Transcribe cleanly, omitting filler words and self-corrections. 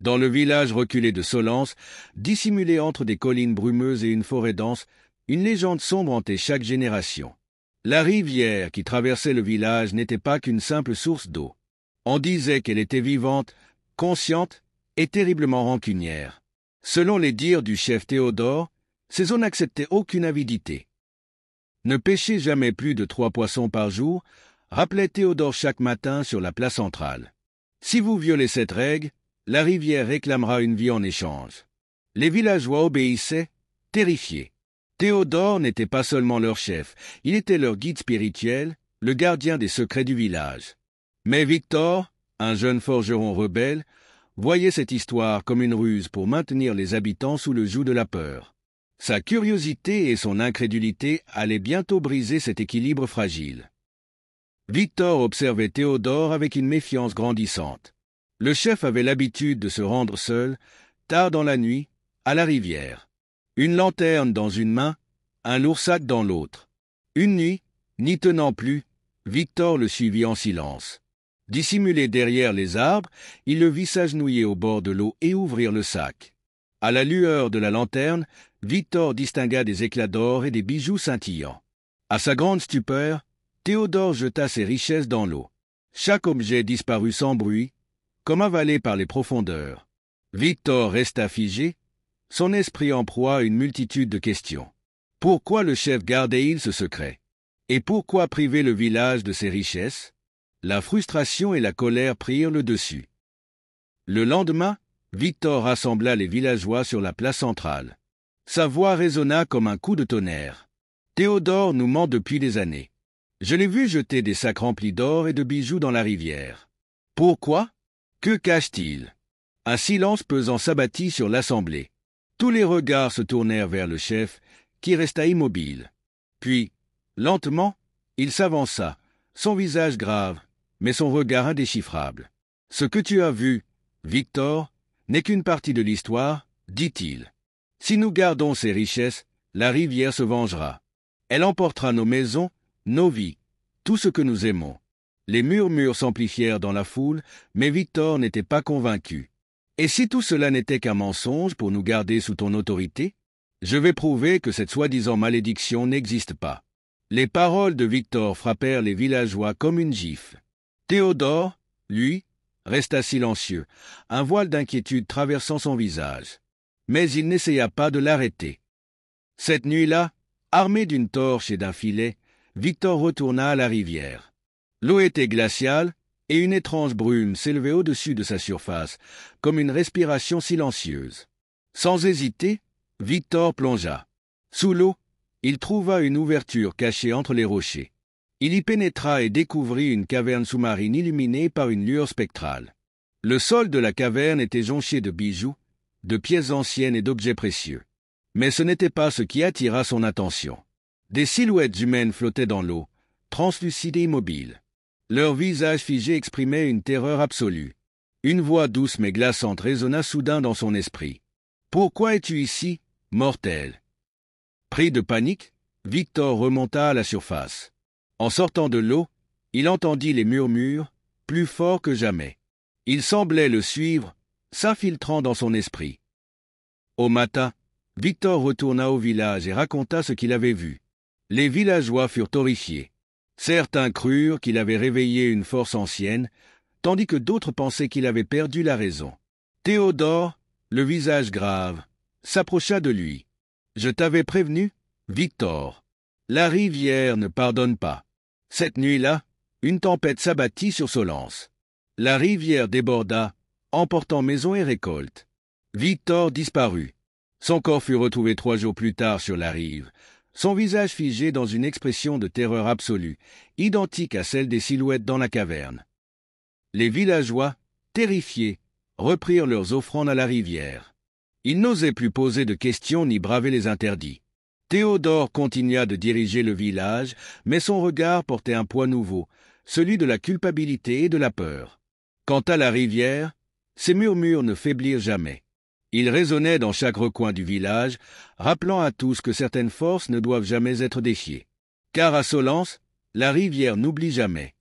Dans le village reculé de Solence, dissimulé entre des collines brumeuses et une forêt dense, une légende sombre hantait chaque génération. La rivière qui traversait le village n'était pas qu'une simple source d'eau. On disait qu'elle était vivante, consciente et terriblement rancunière. Selon les dires du chef Théodore, ces eaux n'acceptaient aucune avidité. Ne pêchez jamais plus de 3 poissons par jour, rappelait Théodore chaque matin sur la place centrale. Si vous violez cette règle, la rivière réclamera une vie en échange. Les villageois obéissaient, terrifiés. Théodore n'était pas seulement leur chef, il était leur guide spirituel, le gardien des secrets du village. Mais Victor, un jeune forgeron rebelle, voyait cette histoire comme une ruse pour maintenir les habitants sous le joug de la peur. Sa curiosité et son incrédulité allaient bientôt briser cet équilibre fragile. Victor observait Théodore avec une méfiance grandissante. Le chef avait l'habitude de se rendre seul, tard dans la nuit, à la rivière. Une lanterne dans une main, un lourd sac dans l'autre. Une nuit, n'y tenant plus, Victor le suivit en silence. Dissimulé derrière les arbres, il le vit s'agenouiller au bord de l'eau et ouvrir le sac. À la lueur de la lanterne, Victor distingua des éclats d'or et des bijoux scintillants. À sa grande stupeur, Théodore jeta ses richesses dans l'eau. Chaque objet disparut sans bruit, comme avalé par les profondeurs. Victor resta figé, son esprit en proie à une multitude de questions. Pourquoi le chef gardait-il ce secret? Et pourquoi priver le village de ses richesses? La frustration et la colère prirent le dessus. Le lendemain, Victor rassembla les villageois sur la place centrale. Sa voix résonna comme un coup de tonnerre. Théodore nous ment depuis des années. Je l'ai vu jeter des sacs remplis d'or et de bijoux dans la rivière. Pourquoi? Que cache-t-il? Un silence pesant s'abattit sur l'assemblée. Tous les regards se tournèrent vers le chef, qui resta immobile. Puis, lentement, il s'avança, son visage grave, mais son regard indéchiffrable. « Ce que tu as vu, Victor, n'est qu'une partie de l'histoire, dit-il. Si nous gardons ces richesses, la rivière se vengera. Elle emportera nos maisons, nos vies, tout ce que nous aimons. » Les murmures s'amplifièrent dans la foule, mais Victor n'était pas convaincu. « Et si tout cela n'était qu'un mensonge pour nous garder sous ton autorité? Je vais prouver que cette soi-disant malédiction n'existe pas. » Les paroles de Victor frappèrent les villageois comme une gifle. Théodore, lui, resta silencieux, un voile d'inquiétude traversant son visage. Mais il n'essaya pas de l'arrêter. Cette nuit-là, armé d'une torche et d'un filet, Victor retourna à la rivière. L'eau était glaciale, et une étrange brume s'élevait au-dessus de sa surface, comme une respiration silencieuse. Sans hésiter, Victor plongea. Sous l'eau, il trouva une ouverture cachée entre les rochers. Il y pénétra et découvrit une caverne sous-marine illuminée par une lueur spectrale. Le sol de la caverne était jonché de bijoux, de pièces anciennes et d'objets précieux. Mais ce n'était pas ce qui attira son attention. Des silhouettes humaines flottaient dans l'eau, translucides et immobiles. Leurs visages figés exprimaient une terreur absolue. Une voix douce mais glaçante résonna soudain dans son esprit. « Pourquoi es-tu ici, mortel ?» Pris de panique, Victor remonta à la surface. En sortant de l'eau, il entendit les murmures, plus forts que jamais. Il semblait le suivre, s'infiltrant dans son esprit. Au matin, Victor retourna au village et raconta ce qu'il avait vu. Les villageois furent horrifiés. Certains crurent qu'il avait réveillé une force ancienne, tandis que d'autres pensaient qu'il avait perdu la raison. Théodore, le visage grave, s'approcha de lui. « Je t'avais prévenu, Victor. La rivière ne pardonne pas. » Cette nuit-là, une tempête s'abattit sur Solence. La rivière déborda, emportant maison et récolte. Victor disparut. Son corps fut retrouvé 3 jours plus tard sur la rive, son visage figé dans une expression de terreur absolue, identique à celle des silhouettes dans la caverne. Les villageois, terrifiés, reprirent leurs offrandes à la rivière. Ils n'osaient plus poser de questions ni braver les interdits. Théodore continua de diriger le village, mais son regard portait un poids nouveau, celui de la culpabilité et de la peur. Quant à la rivière, ses murmures ne faiblirent jamais. Ils résonnaient dans chaque recoin du village, rappelant à tous que certaines forces ne doivent jamais être défiées. Car à Solence, la rivière n'oublie jamais.